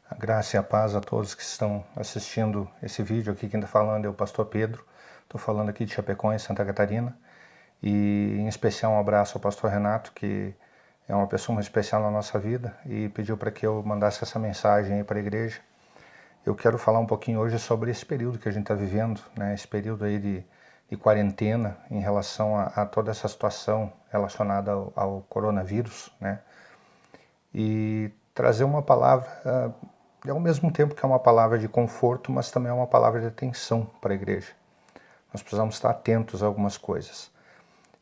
A graça e a paz a todos que estão assistindo esse vídeo aqui. Quem está falando é o pastor Pedro. Estou falando aqui de Chapecó, Santa Catarina. E em especial um abraço ao pastor Renato, que é uma pessoa muito especial na nossa vida e pediu para que eu mandasse essa mensagem aí para a igreja. Eu quero falar um pouquinho hoje sobre esse período que a gente está vivendo, né? Esse período aí de quarentena em relação a toda essa situação relacionada ao coronavírus, né? E trazer uma palavra, ao mesmo tempo que é uma palavra de conforto, mas também é uma palavra de atenção para a igreja. Nós precisamos estar atentos a algumas coisas.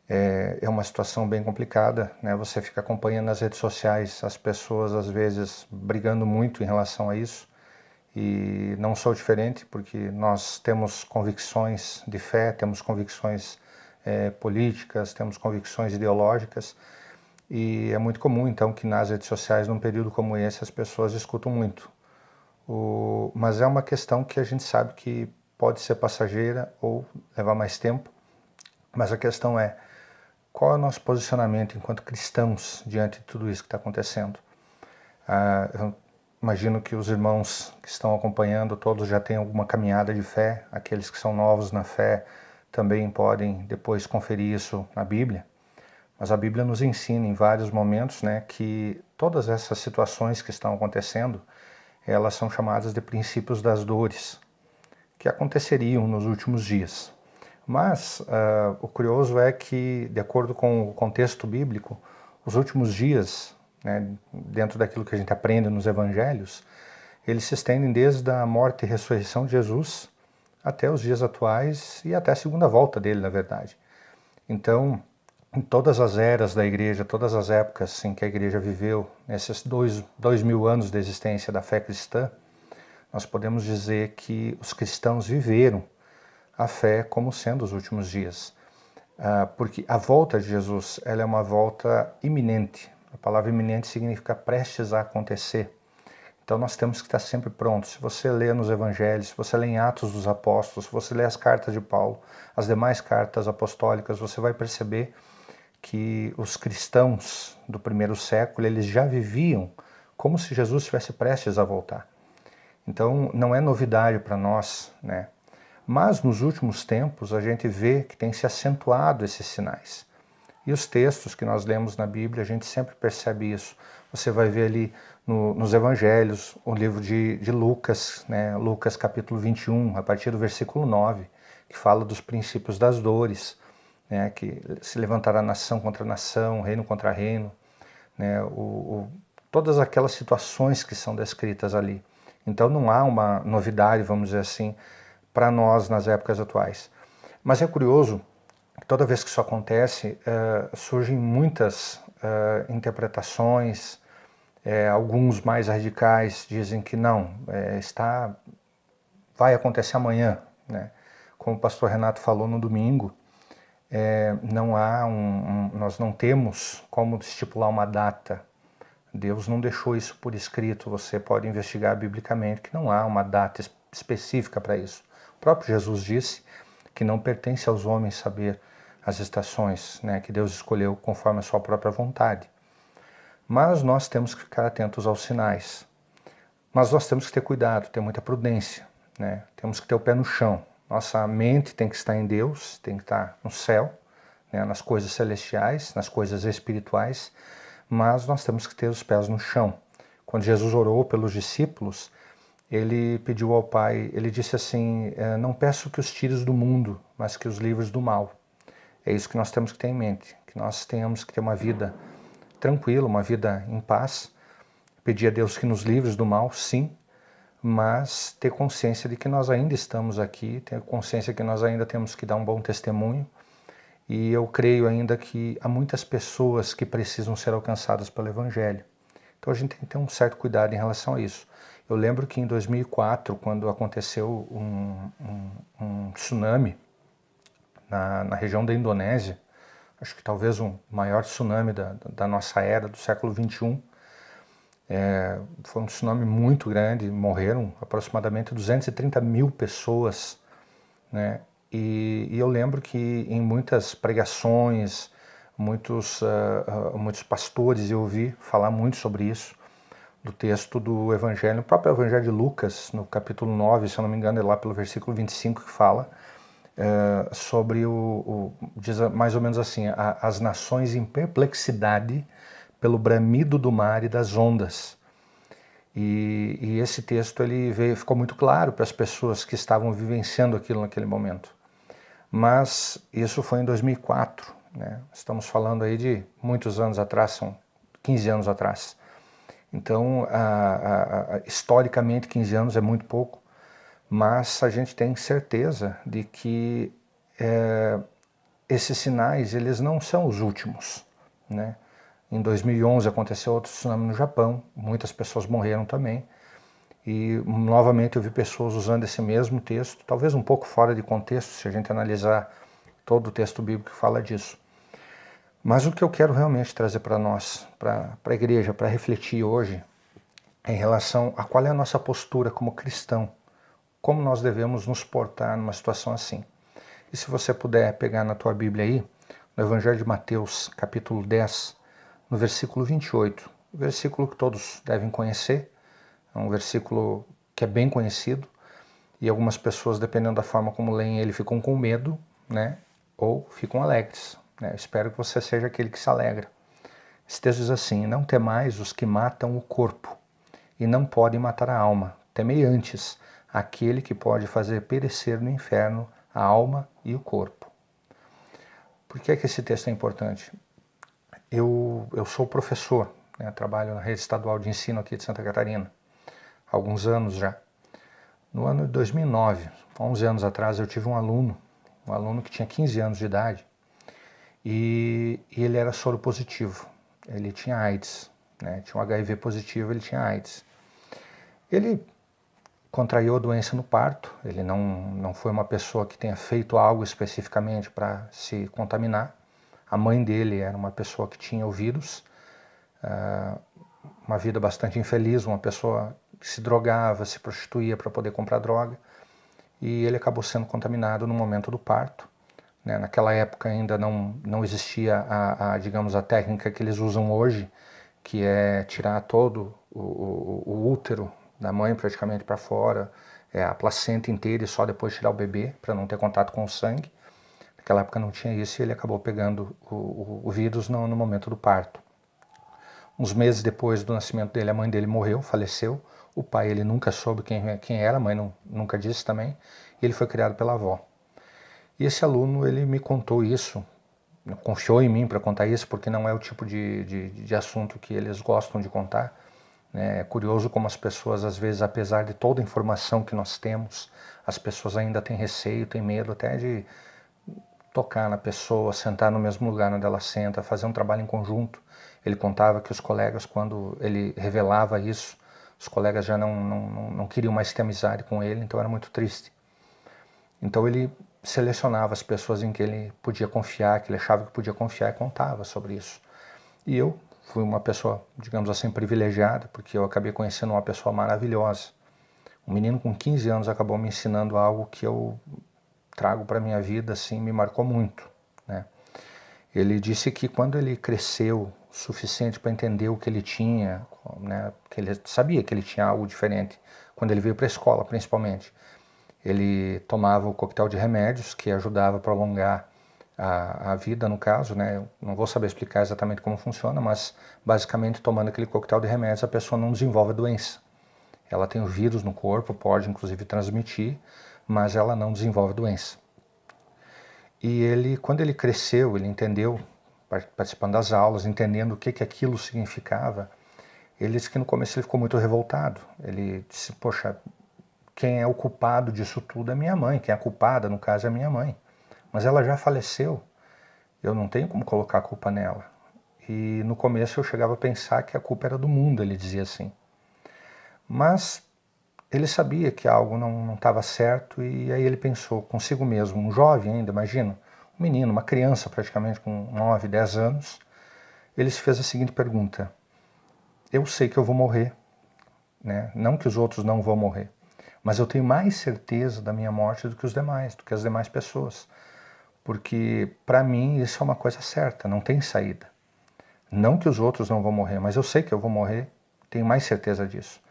É uma situação bem complicada, né? Você fica acompanhando nas redes sociais as pessoas às vezes brigando muito em relação a isso, e não sou diferente, porque nós temos convicções de fé, temos convicções políticas, temos convicções ideológicas, e é muito comum então que nas redes sociais, num período como esse, as pessoas discutam muito. Mas é uma questão que a gente sabe que pode ser passageira ou levar mais tempo, mas a questão é: qual é o nosso posicionamento enquanto cristãos diante de tudo isso que está acontecendo? Eu imagino que os irmãos que estão acompanhando, todos já têm alguma caminhada de fé. Aqueles que são novos na fé também podem depois conferir isso na Bíblia. Mas a Bíblia nos ensina em vários momentos, né, que todas essas situações que estão acontecendo, elas são chamadas de princípios das dores, que aconteceriam nos últimos dias. Mas o curioso é que, de acordo com o contexto bíblico, os últimos dias, né, dentro daquilo que a gente aprende nos evangelhos, eles se estendem desde a morte e ressurreição de Jesus até os dias atuais e até a segunda volta dele, na verdade. Então, em todas as eras da igreja, todas as épocas em que a igreja viveu, nesses 2000 anos de existência da fé cristã, nós podemos dizer que os cristãos viveram a fé como sendo os últimos dias. Porque a volta de Jesus, ela é uma volta iminente. A palavra iminente significa prestes a acontecer. Então nós temos que estar sempre prontos. Se você lê nos evangelhos, se você lê em Atos dos Apóstolos, se você lê as cartas de Paulo, as demais cartas apostólicas, você vai perceber que os cristãos do primeiro século, eles já viviam como se Jesus estivesse prestes a voltar. Então não é novidade para nós, né? Mas nos últimos tempos a gente vê que tem se acentuado esses sinais. E os textos que nós lemos na Bíblia, a gente sempre percebe isso. Você vai ver ali nos evangelhos, o livro de Lucas, né? Lucas capítulo 21, a partir do versículo 9, que fala dos princípios das dores, né? Que se levantará nação contra nação, reino contra reino, né? Todas aquelas situações que são descritas ali. Então não há uma novidade, vamos dizer assim, para nós nas épocas atuais. Mas é curioso que toda vez que isso acontece, surgem muitas interpretações. Alguns mais radicais dizem que não, vai acontecer amanhã, né? Como o pastor Renato falou no domingo, nós não temos como estipular uma data. Deus não deixou isso por escrito. Você pode investigar biblicamente que não há uma data específica para isso. O próprio Jesus disse que não pertence aos homens saber as estações, né, que Deus escolheu conforme a sua própria vontade. Mas nós temos que ficar atentos aos sinais. Mas nós temos que ter cuidado, ter muita prudência, né? Temos que ter o pé no chão. Nossa mente tem que estar em Deus, tem que estar no céu, né, nas coisas celestiais, nas coisas espirituais, mas nós temos que ter os pés no chão. Quando Jesus orou pelos discípulos, ele pediu ao Pai, ele disse assim: não peço que os tires do mundo, mas que os livres do mal. É isso que nós temos que ter em mente, que nós tenhamos que ter uma vida tranquila, uma vida em paz, pedir a Deus que nos livre do mal, sim, mas ter consciência de que nós ainda estamos aqui, ter consciência que nós ainda temos que dar um bom testemunho, e eu creio ainda que há muitas pessoas que precisam ser alcançadas pelo Evangelho. Então a gente tem que ter um certo cuidado em relação a isso. Eu lembro que em 2004, quando aconteceu um tsunami na região da Indonésia, acho que talvez o maior tsunami da nossa era, do século XXI, foi um tsunami muito grande, morreram aproximadamente 230 mil pessoas, né? E eu lembro que em muitas pregações, muitos pastores, eu ouvi falar muito sobre isso. do texto do Evangelho, o próprio Evangelho de Lucas, no capítulo 9, se eu não me engano, é lá pelo versículo 25 que fala sobre diz mais ou menos assim, as nações em perplexidade pelo bramido do mar e das ondas. E esse texto ficou muito claro para as pessoas que estavam vivenciando aquilo naquele momento. Mas isso foi em 2004, né? Estamos falando aí de muitos anos atrás, são 15 anos atrás. Então, historicamente, 15 anos é muito pouco, mas a gente tem certeza de que esses sinais eles não são os últimos, né? Em 2011 aconteceu outro tsunami no Japão, muitas pessoas morreram também, e novamente eu vi pessoas usando esse mesmo texto, talvez um pouco fora de contexto, se a gente analisar todo o texto bíblico que fala disso. Mas o que eu quero realmente trazer para nós, para a igreja, para refletir hoje, é em relação a qual é a nossa postura como cristão, como nós devemos nos portar numa situação assim. E se você puder pegar na tua Bíblia aí, no Evangelho de Mateus, capítulo 10, no versículo 28, versículo que todos devem conhecer, é um versículo que é bem conhecido, e algumas pessoas, dependendo da forma como leem ele, ficam com medo, né? Ou ficam alegres. Né? Eu espero que você seja aquele que se alegra. Esse texto diz assim: não temais os que matam o corpo, e não podem matar a alma. Temei antes aquele que pode fazer perecer no inferno a alma e o corpo. Por que esse texto é importante? Eu sou professor, né? Trabalho na rede estadual de ensino aqui de Santa Catarina, há alguns anos já. No ano de 2009, 11 anos atrás, eu tive um aluno que tinha 15 anos de idade, e ele era soro positivo, ele tinha AIDS, né? Tinha um HIV positivo, ele tinha AIDS. Ele contraiu a doença no parto, ele não foi uma pessoa que tenha feito algo especificamente para se contaminar. A mãe dele era uma pessoa que tinha o vírus, uma vida bastante infeliz, uma pessoa que se drogava, se prostituía para poder comprar droga, e ele acabou sendo contaminado no momento do parto. Né? Naquela época ainda não existia digamos, a técnica que eles usam hoje, que é tirar todo o útero da mãe praticamente para fora, a placenta inteira e só depois tirar o bebê para não ter contato com o sangue. Naquela época não tinha isso e ele acabou pegando o vírus no momento do parto. Uns meses depois do nascimento dele, a mãe dele morreu, faleceu. O pai ele nunca soube quem era, a mãe nunca disse também. E ele foi criado pela avó. E esse aluno ele me contou isso, confiou em mim para contar isso, porque não é o tipo de assunto que eles gostam de contar. É curioso como as pessoas, às vezes, apesar de toda a informação que nós temos, as pessoas ainda têm receio, têm medo até de tocar na pessoa, sentar no mesmo lugar onde ela senta, fazer um trabalho em conjunto. Ele contava que os colegas, quando ele revelava isso, os colegas já não queriam mais ter amizade com ele, então era muito triste. Então ele selecionava as pessoas em que ele podia confiar, que ele achava que podia confiar e contava sobre isso. E eu fui uma pessoa, digamos assim, privilegiada, porque eu acabei conhecendo uma pessoa maravilhosa. Um menino com 15 anos acabou me ensinando algo que eu trago para a minha vida, assim, me marcou muito. Né? Ele disse que quando ele cresceu o suficiente para entender o que ele tinha, né, que ele sabia que ele tinha algo diferente, quando ele veio para a escola, principalmente, ele tomava o coquetel de remédios que ajudava a prolongar a vida, no caso, né? Eu não vou saber explicar exatamente como funciona, mas basicamente tomando aquele coquetel de remédios a pessoa não desenvolve a doença. Ela tem o vírus no corpo, pode inclusive transmitir, mas ela não desenvolve a doença. E ele, quando ele cresceu, ele entendeu, participando das aulas, entendendo o que aquilo significava, ele disse que no começo ele ficou muito revoltado. Ele disse, poxa, quem é o culpado disso tudo é minha mãe, quem é a culpada, no caso, é minha mãe. Mas ela já faleceu, eu não tenho como colocar a culpa nela. E no começo eu chegava a pensar que a culpa era do mundo, ele dizia assim. Mas ele sabia que algo não estava certo e aí ele pensou consigo mesmo, um jovem ainda, imagina, um menino, uma criança praticamente com 9, 10 anos, ele se fez a seguinte pergunta: eu sei que eu vou morrer, né? Não que os outros não vão morrer, mas eu tenho mais certeza da minha morte do que os demais, do que as demais pessoas. Porque para mim isso é uma coisa certa, não tem saída. Não que os outros não vão morrer, mas eu sei que eu vou morrer, tenho mais certeza disso.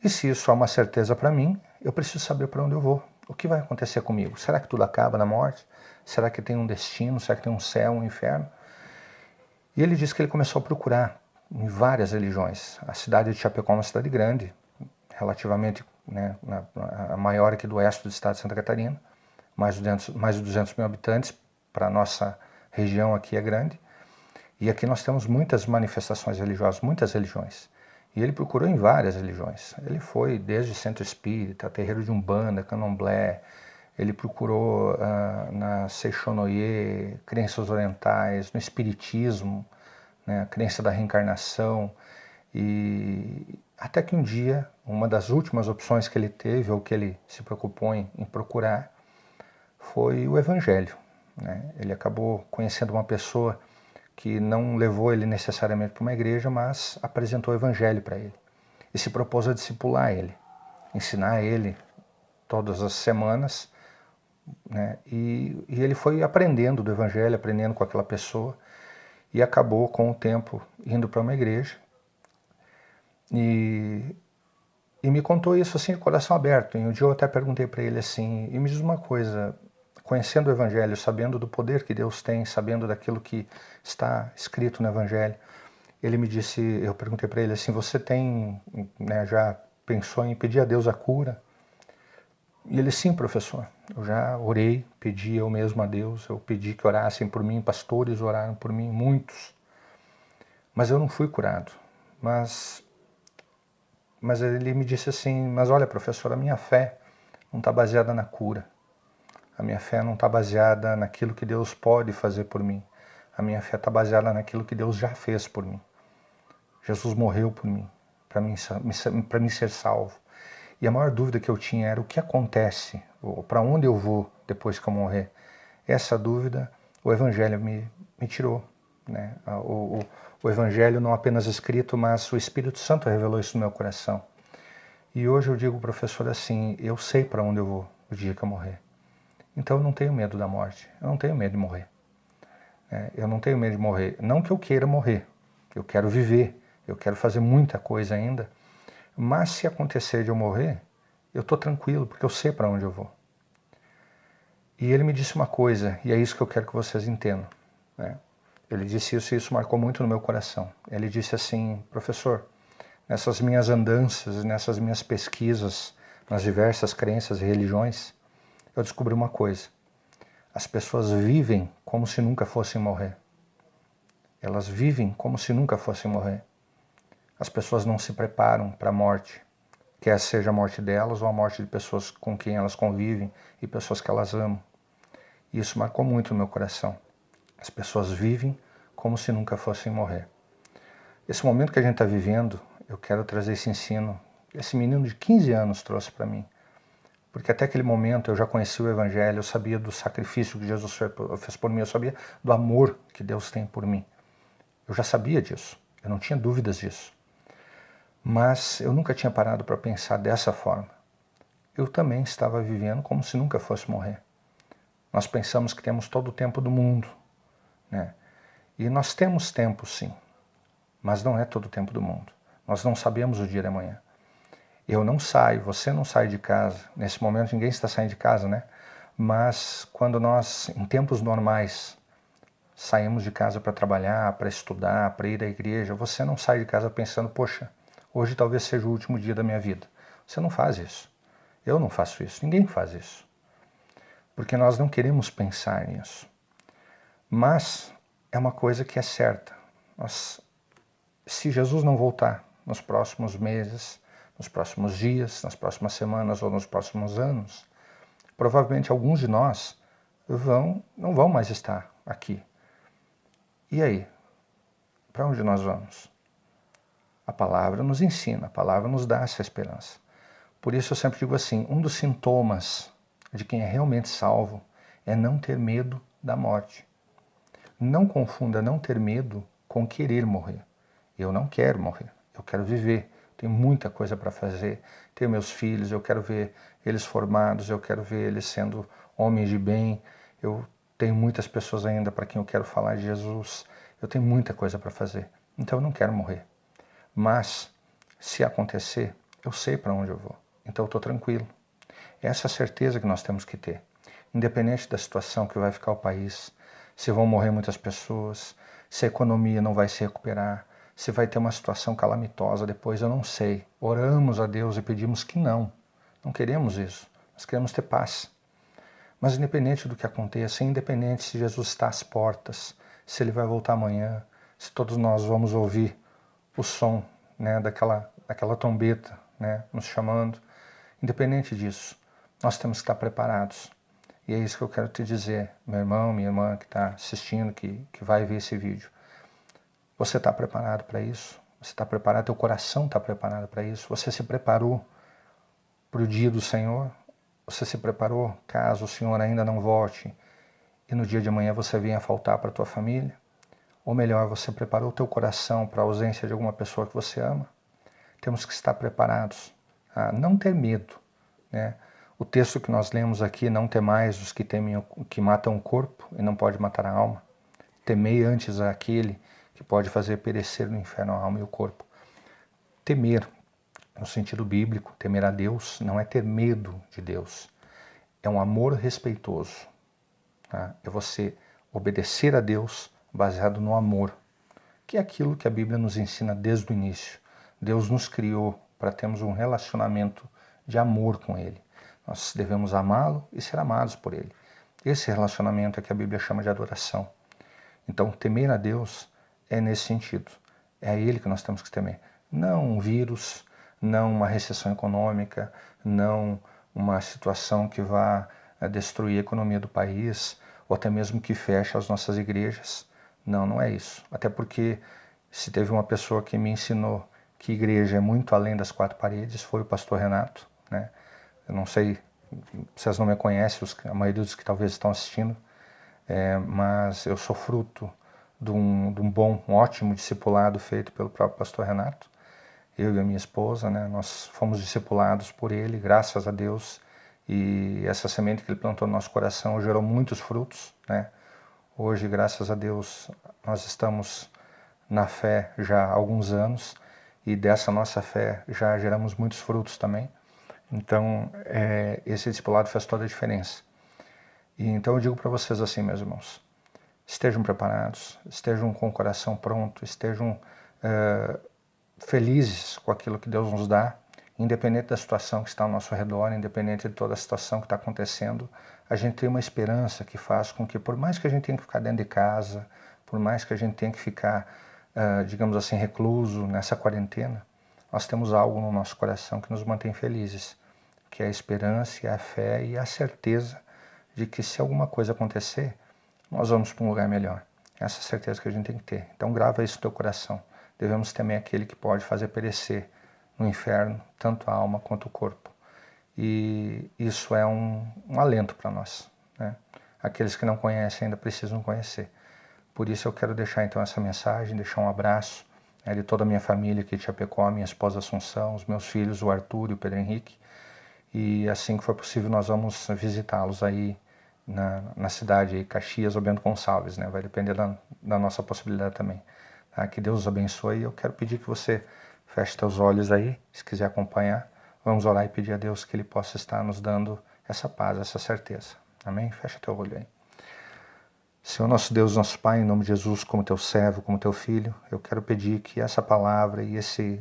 E se isso é uma certeza para mim, eu preciso saber para onde eu vou. O que vai acontecer comigo? Será que tudo acaba na morte? Será que tem um destino? Será que tem um céu, um inferno? E ele disse que ele começou a procurar em várias religiões. A cidade de Chapecó é uma cidade grande, relativamente, né, a maior aqui do oeste do estado de Santa Catarina, mais de 200 mil habitantes, para a nossa região aqui é grande. E aqui nós temos muitas manifestações religiosas, muitas religiões. E ele procurou em várias religiões. Ele foi desde centro espírita, terreiro de Umbanda, Candomblé. Ele procurou na Seixonoye, crenças orientais, no espiritismo, né, a crença da reencarnação. E até que um dia, uma das últimas opções que ele teve, ou que ele se preocupou em procurar, foi o Evangelho, né? Ele acabou conhecendo uma pessoa que não levou ele necessariamente para uma igreja, mas apresentou o Evangelho para ele. E se propôs a discipular ele, ensinar ele todas as semanas, né? E ele foi aprendendo do Evangelho, aprendendo com aquela pessoa, e acabou com o tempo indo para uma igreja. E me contou isso assim de coração aberto. E um dia eu até perguntei para ele assim, e me diz uma coisa, conhecendo o Evangelho, sabendo do poder que Deus tem, sabendo daquilo que está escrito no Evangelho, ele me disse, eu perguntei para ele assim, você tem, né, já pensou em pedir a Deus a cura? E ele, sim, professor, eu já orei, pedi eu mesmo a Deus, eu pedi que orassem por mim, pastores oraram por mim, muitos, mas eu não fui curado. Mas ele me disse assim, mas olha, professor, a minha fé não está baseada na cura. A minha fé não está baseada naquilo que Deus pode fazer por mim. A minha fé está baseada naquilo que Deus já fez por mim. Jesus morreu por mim, para mim ser salvo. E a maior dúvida que eu tinha era o que acontece, para onde eu vou depois que eu morrer. Essa dúvida o Evangelho me tirou, né? O Evangelho não apenas escrito, mas o Espírito Santo revelou isso no meu coração. E hoje eu digo, professor, assim, eu sei para onde eu vou o dia que eu morrer. Então eu não tenho medo da morte, eu não tenho medo de morrer. Eu não tenho medo de morrer. Não que eu queira morrer, eu quero viver, eu quero fazer muita coisa ainda, mas se acontecer de eu morrer, eu estou tranquilo, porque eu sei para onde eu vou. E ele me disse uma coisa, e é isso que eu quero que vocês entendam, né? Ele disse isso e isso marcou muito no meu coração. Ele disse assim, professor, nessas minhas andanças, nessas minhas pesquisas, nas diversas crenças e religiões, eu descobri uma coisa. As pessoas vivem como se nunca fossem morrer. Elas vivem como se nunca fossem morrer. As pessoas não se preparam para a morte, quer seja a morte delas ou a morte de pessoas com quem elas convivem e pessoas que elas amam. E isso marcou muito no meu coração. As pessoas vivem como se nunca fossem morrer. Esse momento que a gente está vivendo, eu quero trazer esse ensino. Esse menino de 15 anos trouxe para mim. Porque até aquele momento eu já conhecia o Evangelho, eu sabia do sacrifício que Jesus fez por mim, eu sabia do amor que Deus tem por mim. Eu já sabia disso, eu não tinha dúvidas disso. Mas eu nunca tinha parado para pensar dessa forma. Eu também estava vivendo como se nunca fosse morrer. Nós pensamos que temos todo o tempo do mundo, né? E nós temos tempo, sim, mas não é todo o tempo do mundo. Nós não sabemos o dia de amanhã. Eu não saio, você não sai de casa. Nesse momento ninguém está saindo de casa, né? Mas quando nós, em tempos normais, saímos de casa para trabalhar, para estudar, para ir à igreja, você não sai de casa pensando, poxa, hoje talvez seja o último dia da minha vida. Você não faz isso. Eu não faço isso. Ninguém faz isso. Porque nós não queremos pensar nisso. Mas é uma coisa que é certa. Se Jesus não voltar nos próximos meses, nos próximos dias, nas próximas semanas ou nos próximos anos, provavelmente alguns de nós não vão mais estar aqui. E aí? Para onde nós vamos? A palavra nos ensina, a palavra nos dá essa esperança. Por isso eu sempre digo assim, um dos sintomas de quem é realmente salvo é não ter medo da morte. Não confunda não ter medo com querer morrer. Eu não quero morrer, eu quero viver. Tenho muita coisa para fazer. Tenho meus filhos, eu quero ver eles formados, eu quero ver eles sendo homens de bem. Eu tenho muitas pessoas ainda para quem eu quero falar de Jesus. Eu tenho muita coisa para fazer. Então eu não quero morrer. Mas Se acontecer, eu sei para onde eu vou, então eu estou tranquilo. Essa é a certeza que nós temos que ter. Independente da situação que vai ficar o país, se vão morrer muitas pessoas, se a economia não vai se recuperar, se vai ter uma situação calamitosa depois, eu não sei. Oramos a Deus e pedimos que não. Não queremos isso. Nós queremos ter paz. Mas independente do que aconteça, independente se Jesus está às portas, se ele vai voltar amanhã, se todos nós vamos ouvir o som, né, daquela trombeta, né, nos chamando, independente disso, nós temos que estar preparados. E é isso que eu quero te dizer, meu irmão, minha irmã que está assistindo, que vai ver esse vídeo. Você está preparado para isso? Você está preparado? Teu coração está preparado para isso? Você se preparou para o dia do Senhor? Você se preparou caso o Senhor ainda não volte e no dia de amanhã você venha a faltar para a tua família? Ou melhor, você preparou o teu coração para a ausência de alguma pessoa que você ama? Temos que estar preparados a não ter medo, né? O texto que nós lemos aqui, não temais os que temem, que matam o corpo e não pode matar a alma. Temei antes aquele que pode fazer perecer no inferno a alma e o corpo. Temer, no sentido bíblico, temer a Deus não é ter medo de Deus. É um amor respeitoso. Tá? É você obedecer a Deus baseado no amor, que é aquilo que a Bíblia nos ensina desde o início. Deus nos criou para termos um relacionamento de amor com Ele. Nós devemos amá-lo e ser amados por Ele. Esse relacionamento é que a Bíblia chama de adoração. Então, temer a Deus é nesse sentido. É a Ele que nós temos que temer. Não um vírus, não uma recessão econômica, não uma situação que vá destruir a economia do país, ou até mesmo que feche as nossas igrejas. Não, não é isso. Até porque se teve uma pessoa que me ensinou que igreja é muito além das quatro paredes, foi o pastor Renato, né? Eu não sei, vocês não me conhecem, a maioria dos que talvez estão assistindo, mas eu sou fruto de um bom, um ótimo discipulado feito pelo próprio pastor Renato. Eu e a minha esposa, né, nós fomos discipulados por ele, graças a Deus, e essa semente que ele plantou no nosso coração gerou muitos frutos, né? Hoje, graças a Deus, nós estamos na fé já há alguns anos e dessa nossa fé já geramos muitos frutos também. Então, esse discipulado faz toda a diferença. E então eu digo para vocês assim, meus irmãos, estejam preparados, estejam com o coração pronto, estejam felizes com aquilo que Deus nos dá, independente da situação que está ao nosso redor, independente de toda a situação que está acontecendo, a gente tem uma esperança que faz com que, por mais que a gente tenha que ficar dentro de casa, por mais que a gente tenha que ficar, digamos assim, recluso nessa quarentena, nós temos algo no nosso coração que nos mantém felizes, que é a esperança, a fé e a certeza de que se alguma coisa acontecer, nós vamos para um lugar melhor. Essa é a certeza que a gente tem que ter. Então grava isso no teu coração. Devemos temer aquele que pode fazer perecer no inferno tanto a alma quanto o corpo. E isso é um alento para nós, né? Aqueles que não conhecem ainda precisam conhecer. Por isso eu quero deixar então essa mensagem, deixar um abraço, né, de toda a minha família aqui de Chapecó, minha esposa Assunção, os meus filhos, o Arthur e o Pedro Henrique. E assim que for possível nós vamos visitá-los aí na cidade, aí, Caxias ou Bento Gonçalves, né? Vai depender da nossa possibilidade também. Tá? Que Deus os abençoe. Eu quero pedir que você feche seus olhos aí, se quiser acompanhar. Vamos orar e pedir a Deus que Ele possa estar nos dando essa paz, essa certeza. Amém? Fecha teu olho aí. Senhor nosso Deus, nosso Pai, em nome de Jesus, como teu servo, como teu filho, eu quero pedir que essa palavra e esse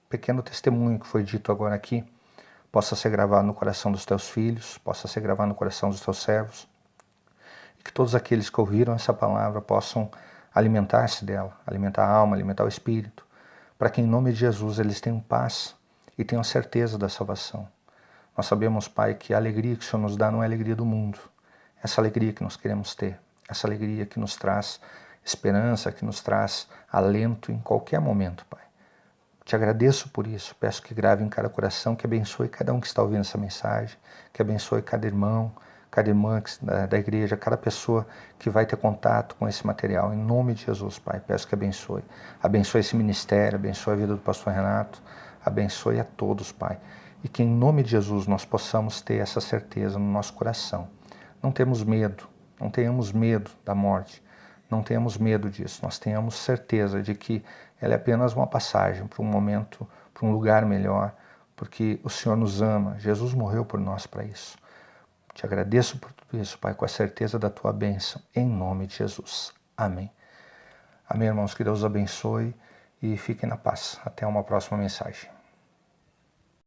pequeno testemunho que foi dito agora aqui possa ser gravado no coração dos teus filhos, possa ser gravado no coração dos teus servos, e que todos aqueles que ouviram essa palavra possam alimentar-se dela, alimentar a alma, alimentar o espírito, para que em nome de Jesus eles tenham paz e tenham certeza da salvação. Nós sabemos, Pai, que a alegria que o Senhor nos dá não é a alegria do mundo, essa alegria que nós queremos ter, essa alegria que nos traz esperança, que nos traz alento em qualquer momento, Pai. Te agradeço por isso, peço que grave em cada coração, que abençoe cada um que está ouvindo essa mensagem, que abençoe cada irmão, cada irmã da igreja, cada pessoa que vai ter contato com esse material. Em nome de Jesus, Pai, peço que abençoe. Abençoe esse ministério, abençoe a vida do pastor Renato, abençoe a todos, Pai. E que em nome de Jesus nós possamos ter essa certeza no nosso coração. Não temos medo, não tenhamos medo da morte, não tenhamos medo disso, nós tenhamos certeza de que ela é apenas uma passagem para um momento, para um lugar melhor, porque o Senhor nos ama, Jesus morreu por nós para isso. Te agradeço por tudo isso, Pai, com a certeza da Tua bênção, em nome de Jesus. Amém. Amém, irmãos, que Deus abençoe e fiquem na paz. Até uma próxima mensagem.